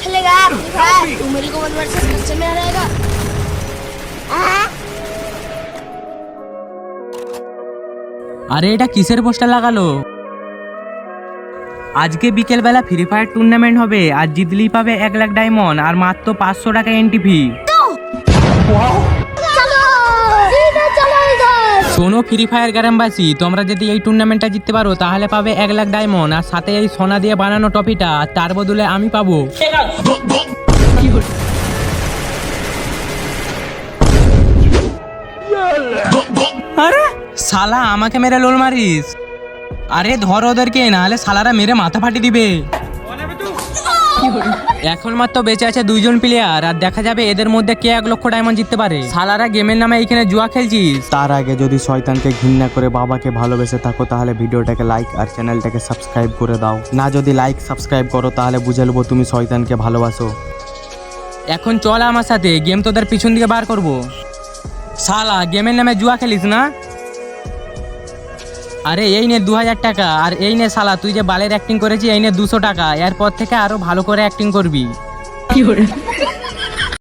खेलेगा free fire? तू मेरे को वर्सेस बच्चे में रहेगा। আরে এটা কিসের পোস্টার লাগালো? আজকে বিকেল বেলা ফ্রি ফায়ার টুর্নামেন্ট হবে, আর জিতলেই পাবে 1 লাখ ডায়মন্ড আর মাত্র 500 টাকা এন্ট্রি ফি। শোনো ফ্রি ফায়ার গ্রামবাসী, তোমরা যদি এই টুর্নামেন্টটা জিততে পারো তাহলে পাবে 1 লাখ ডায়মন্ড আর সাথে এই সোনা দিয়ে বানানো ট্রফিটা, তার বদলে আমি পাবো। আরে শালা আমাকে মেরে লোল মারিস? আরে ধর ওদেরকে, নাহলে শালারা মেরে মাথা ফাটিয়ে দিবে। এখন মাত্র বেঁচে আছে 2 জন প্লেয়ার, আর দেখা যাবে এদের মধ্যে কে 1 লক্ষ ডায়মন্ড জিততে পারে। শালারা গেমের নামে এইখানে জুয়া খেলছিস। তার আগে যদি শয়তানকে ঘৃণা করে বাবাকে ভালোবেসে থাকো তাহলে ভিডিওটাকে লাইক আর চ্যানেলটাকে সাবস্ক্রাইব করে দাও। না যদি লাইক সাবস্ক্রাইব করো তাহলে বুঝে নেবো তুমি শয়তানকে ভালোবাসো। এখন চল আমার সাথে, গেম তোদের পিছন দিকে বার করব। শালা গেমের নামে জুয়া খেলিস না? আরে এই নে 2000 টাকা, আর এই নে শালা তুই যে বালের অ্যাক্টিং করেছিস এই নে 200 টাকা। এরপর থেকে আরো ভালো করে অ্যাক্টিং করবি।